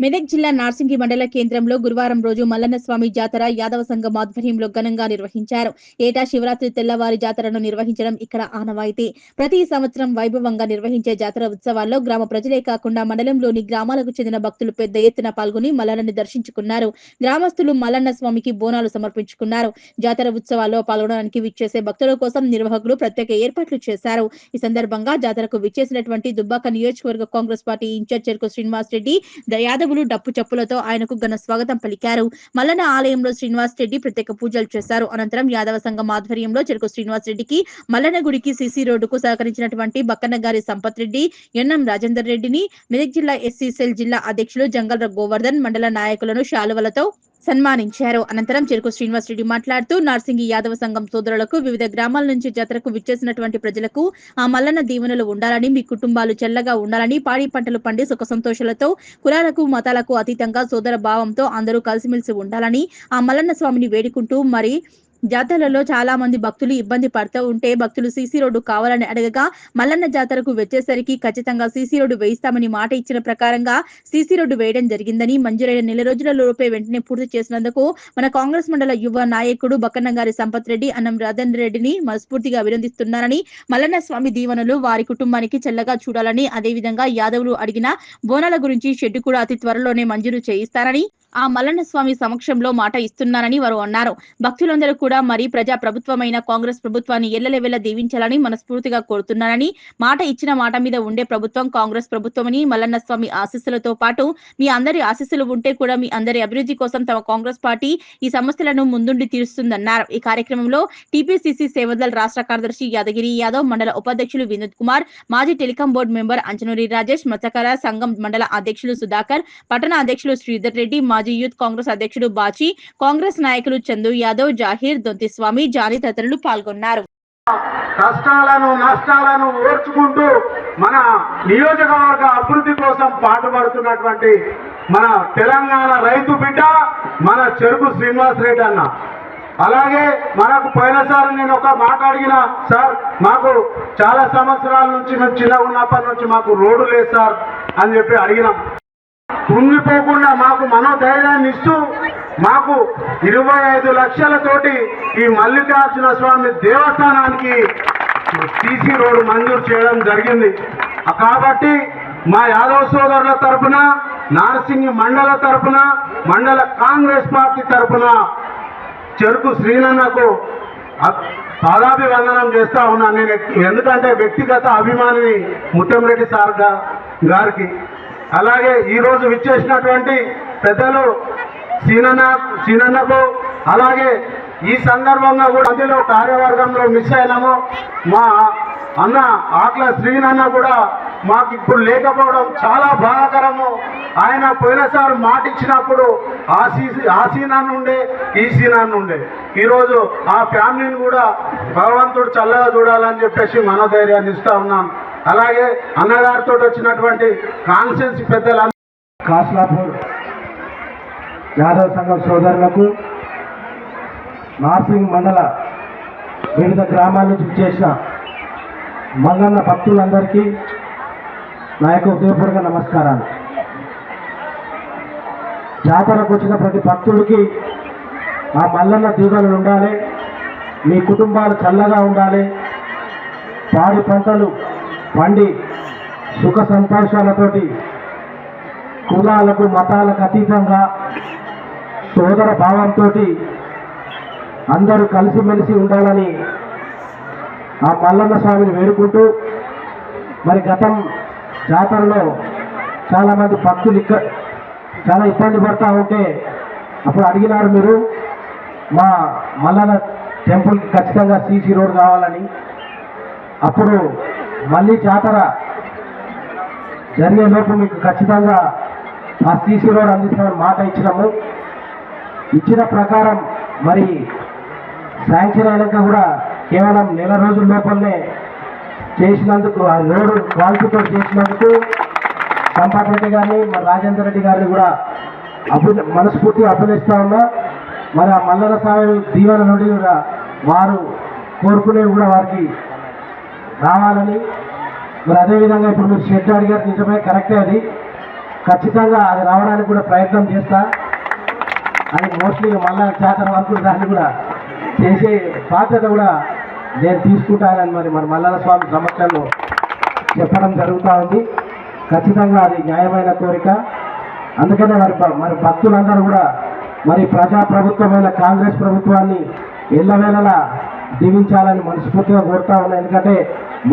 మెదక్ జిల్లా నార్సింగి మండల కేంద్రంలో గురువారం రోజు మల్లన్న స్వామి జాతర యాదవ సంఘం ఆధ్వర్యంలో ఘనంగా నిర్వహించారు. ఏటా శివరాత్రి తెల్లవారి జాతరను నిర్వహించడం ఇక్కడ ఆనవాయితీ. ప్రతి సంవత్సరం వైభవంగా నిర్వహించే జాతర ఉత్సవాల్లో గ్రామ ప్రజలే కాకుండా మండలంలోని గ్రామాలకు చెందిన భక్తులు పెద్ద ఎత్తున పాల్గొని మల్లన్నని దర్శించుకున్నారు. గ్రామస్తులు మల్లన్న స్వామికి బోనాలు సమర్పించుకున్నారు. జాతర ఉత్సవాల్లో పాల్గొనడానికి విచ్చేసే భక్తుల కోసం నిర్వాహకులు ప్రత్యేక ఏర్పాట్లు చేశారు. ఈ సందర్భంగా జాతరకు విచ్చేసినటువంటి దుబ్బాక నియోజకవర్గ కాంగ్రెస్ పార్టీ ఇన్ఛార్జ్ చెరుకు శ్రీనివాస్ రెడ్డి యాదవులు డప్పు చప్పులతో ఆయనకు ఘన స్వాగతం పలికారు. మల్లన్న ఆలయంలో శ్రీనివాస్ రెడ్డి ప్రత్యేక పూజలు చేశారు. అనంతరం యాదవ సంఘం ఆధ్వర్యంలో చెరుకు శ్రీనివాస్ రెడ్డికి మల్లన్న గుడికి సిసి రోడ్డుకు సహకరించినటువంటి బక్కన్నగారి సంపత్ రెడ్డి, ఎన్ఎం రాజేందర్ రెడ్డిని, మెదక్ జిల్లా ఎస్సీ సెల్ జిల్లా అధ్యక్షులు జంగల్ గోవర్ధన్ మండల నాయకులను శాలువలతో సన్మానించారు. అనంతరం చెరుకు శ్రీనివాస్ రెడ్డి మాట్లాడుతూ నార్సింగి యాదవ సంఘం సోదరులకు వివిధ గ్రామాల నుంచి జాతరకు విచ్చేసినటువంటి ప్రజలకు ఆ మల్లన్న దీవెనలు ఉండాలని, మీ కుటుంబాలు చల్లగా ఉండాలని, పాడి పంటలు పండి సుఖ సంతోషాలతో కులాలకు మతాలకు అతీతంగా సోదర భావంతో అందరూ కలిసిమెలిసి ఉండాలని ఆ మల్లన్న స్వామిని వేడుకుంటూ మరి జాతరలలో చాలా మంది భక్తులు ఇబ్బంది పడుతూ ఉంటే భక్తులు సీసీ రోడ్డు కావాలని అడగగా మల్లన్న జాతరకు వచ్చేసరికి ఖచ్చితంగా సీసీ రోడ్డు వేయిస్తామని మాట ఇచ్చిన ప్రకారంగా సీసీ రోడ్డు వేయడం జరిగిందని, మంజూరైన నెల రోజుల లోపే వెంటనే పూర్తి చేసినందుకు మన కాంగ్రెస్ మండల యువ నాయకుడు బక్కన్నగారి సంపత్ రెడ్డి, అన్నం రాజేంద్ర రెడ్డిని మనస్ఫూర్తిగా అభినందిస్తున్నారని, మల్లన్న స్వామి దీవెనలు వారి కుటుంబానికి చల్లగా చూడాలని, అదేవిధంగా యాదవులు అడిగిన బోనాల గురించి షెడ్డు కూడా అతి త్వరలోనే మంజూరు చేయిస్తారని ఆ మల్లన్న స్వామి సమక్షంలో మాట ఇస్తున్నారని వారు అన్నారు. భక్తులందరూ కూడా మరి ప్రజా ప్రభుత్వమైన కాంగ్రెస్ ప్రభుత్వాన్ని ఎల్లలెవెల్ల దీవించాలని మనస్ఫూర్తిగా కోరుతున్నారని, మాట ఇచ్చిన మాట మీద ఉండే ప్రభుత్వం కాంగ్రెస్ ప్రభుత్వమని, మల్లన్న స్వామి ఆశీస్సులతో పాటు మీ అందరి ఆశీస్సులు ఉంటే కూడా మీ అందరి అభివృద్ధి కోసం తమ కాంగ్రెస్ పార్టీ ఈ సమస్యలను ముందుండి తీరుస్తుందన్నారు. ఈ కార్యక్రమంలో టీపీసీసీ సేవదల్ రాష్ట్ర కార్యదర్శి యాదగిరి యాదవ్, మండల ఉపాధ్యక్షులు వినోద్ కుమార్, మాజీ telecom board member Anchanuri Rajesh, మత్స్యకార సంఘం మండల అధ్యక్షులు సుధాకర్, పట్టణ అధ్యక్షులు శ్రీధర్ రెడ్డి, మాజీ యూత్ కాంగ్రెస్ అధ్యక్షుడు బాచి, కాంగ్రెస్ నాయకులు చందు యాదవ్, జాహీర్, దొంతిస్వామి, జానీ తదితరులు పాల్గొన్నారు. కష్టాలను నష్టాలను ఓర్చుకుంటూ మన నియోజకవర్గ అభివృద్ధి కోసం పాటుపడుతున్నటువంటి మన తెలంగాణ రైతు బిడ్డ మన చెరుకు శ్రీనివాస్ రెడ్డి అన్న. అలాగే మనకు పోయినసారి నేను ఒక మాట అడిగిన, సార్ మాకు చాలా సంవత్సరాల నుంచి మేము చిన్నగా ఉన్నప్పటి నుంచి మాకు రోడ్డు లేదు సార్ అని చెప్పి అడిగినాం. కుంగిపోకుండా మాకు మనోధైర్యాన్ని ఇస్తూ మాకు 25 లక్షలతోటి ఈ మల్లికార్జున స్వామి దేవస్థానానికి సీసీ రోడ్డు మంజూరు చేయడం జరిగింది. కాబట్టి మా యాదవ సోదరుల తరఫున, నార్సింగి మండల తరఫున, మండల కాంగ్రెస్ పార్టీ తరఫున చెరుకు శ్రీనన్నకు పాదాభివందనం చేస్తా ఉన్నాను నేను. ఎందుకంటే వ్యక్తిగత అభిమానిని ముత్తంరెడ్డి సార్ గారికి. అలాగే ఈరోజు విచ్చేసినటువంటి పెద్దలు సీనన్నకు, అలాగే ఈ సందర్భంగా కూడా మధ్యలో కార్యవర్గంలో మిస్ అయినాము. మా అన్న ఆట్ల శ్రీనన్న కూడా మాకు ఇప్పుడు లేకపోవడం చాలా బాధాకరము. ఆయన పోయినసారి మాట ఇచ్చినప్పుడు ఆ సీనన్న ఉండే, ఈ సీనన్న ఉండే. ఈరోజు ఆ ఫ్యామిలీని కూడా భగవంతుడు చల్లగా చూడాలని చెప్పేసి మనోధైర్యాన్ని ఇస్తా ఉన్నాం. అలాగే అన్నగారితో వచ్చినటువంటి కాన్స్టిట్యున్సీ పెద్దల కాస్లాపూర్ యాదవ సంఘం సోదరులకు, నార్సింగ్ మండల వివిధ గ్రామాల నుంచి చేసిన మల్లన్న భక్తులందరికీ నా యొక్క హృదయపూర్వక నమస్కారాలు. జాతరకు వచ్చిన ప్రతి భక్తుడికి ఆ మల్లన్న దీవెనలు ఉండాలి, మీ కుటుంబాలు చల్లగా ఉండాలి, పాడి పంటలు పండి సుఖ సంతోషాలతోటి కులాలకు మతాలకు అతీతంగా సోదర భావంతో అందరూ కలిసిమెలిసి ఉండాలని ఆ మల్లన్న స్వామిని వేడుకుంటూ, మరి గతం జాతరలో చాలామంది భక్తులు చాలా ఇబ్బంది పడుతూ ఉంటే అప్పుడు అడిగినారు మీరు, మా మల్లన్న టెంపుల్కి ఖచ్చితంగా సీసీ రోడ్ కావాలని. అప్పుడు మళ్ళీ జాతర జరిగేలోపు మీకు ఖచ్చితంగా ఆ సీసీ రోడ్ అందిస్తామని మాట ఇచ్చినాము. ఇచ్చిన ప్రకారం మరి శాంక్షన్ అయినాక కూడా కేవలం నెల రోజుల లోపలనే చేసినందుకు, ఆ రోడ్డు క్వాలిటీతో చేసినందుకు సంపత్ రెడ్డి గారిని, మరి రాజేందర్ రెడ్డి గారిని కూడా మనస్ఫూర్తిగా అభినందిస్తా ఉన్నా. మరి ఆ మల్లన్న స్వామి దీవెన నుండి కూడా వారు కోరుకునేవి కూడా వారికి రావాలని. మరి అదేవిధంగా ఇప్పుడు మీరు షెడ్ అడిగారు, నిజమే, కరెక్టే. అది ఖచ్చితంగా అది రావడానికి కూడా ప్రయత్నం చేస్తా. అది మోస్ట్లీ మళ్ళా జాతర వరకు దాన్ని కూడా చేసే బాధ్యత కూడా నేను తీసుకుంటానని మరి మల్లన్న స్వామి సమక్షంలో చెప్పడం జరుగుతూ ఉంది. ఖచ్చితంగా అది న్యాయమైన కోరిక. అందుకనే మరి భక్తులందరూ కూడా మరి ప్రజాప్రభుత్వమైన కాంగ్రెస్ ప్రభుత్వాన్ని ఎల్లవేళలా దీవించాలని మనస్ఫూర్తిగా కోరుతా ఉన్నాయి. ఎందుకంటే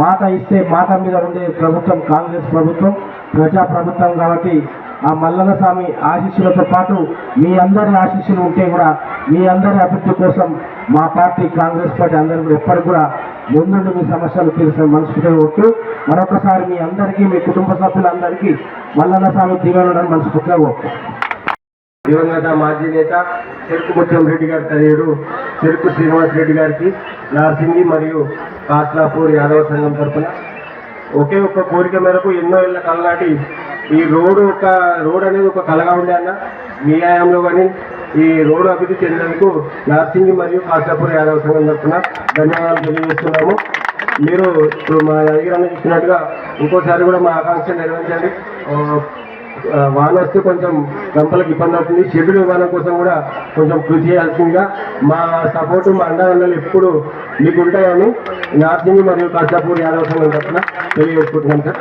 మాట ఇస్తే మాట మీద ఉండే ప్రభుత్వం కాంగ్రెస్ ప్రభుత్వం, ప్రజాప్రభుత్వం. కాబట్టి ఆ మల్లన్న స్వామి ఆశీస్సులతో పాటు మీ అందరి ఆశీస్సులు ఉంటే కూడా మీ అందరి అభివృద్ధి కోసం మా పార్టీ కాంగ్రెస్ పార్టీ అందరూ కూడా ఎప్పటికి కూడా ముందుండి మీ సమస్యలు తీర్చిన మనస్ఫూర్తిగా కోరుతూ మరొకసారి మీ అందరికీ మీ కుటుంబ సభ్యులందరికీ మల్లన్న స్వామి దీవెనలను మనస్ఫూర్తిగా కోరుతూ. దివంగత మాజీ నేత చెరుకు ముత్యం రెడ్డి గారి తనయుడు చెరుకు శ్రీనివాస్ రెడ్డి గారికి నార్సింగి మరియు కాస్లాపూర్ యాదవ సంఘం తరఫున ఒకే ఒక్క కోరిక మేరకు ఎన్నో ఏళ్ల కలనాటి ఈ రోడ్ అనేది ఒక కలగా ఉండే అన్న మీ హయాంలో కానీ ఈ రోడ్డు అభివృద్ధి చెందినందుకు నార్సింగి మరియు కాస్లాపూర్ యాదవ సంఘం తరఫున ధన్యవాదాలు తెలియజేస్తున్నాము. మీరు ఇప్పుడు మా అధికారంలో ఇచ్చినట్టుగా ఇంకోసారి కూడా మా ఆకాంక్ష నెరవేర్చండి. వాన వస్తే కొంచెం గంపలకు ఇబ్బంది అవుతుంది. షెడ్యూల్ ఇవ్వడం కోసం కూడా కొంచెం కృషి చేయాల్సిందిగా మా సపోర్టు మా అండదండలు ఎప్పుడు మీకు ఉంటాయని నార్సింగి మరియు కాసాపూర్ యాదవ సంఘం తరఫున తెలియజేసుకుంటున్నాం సార్.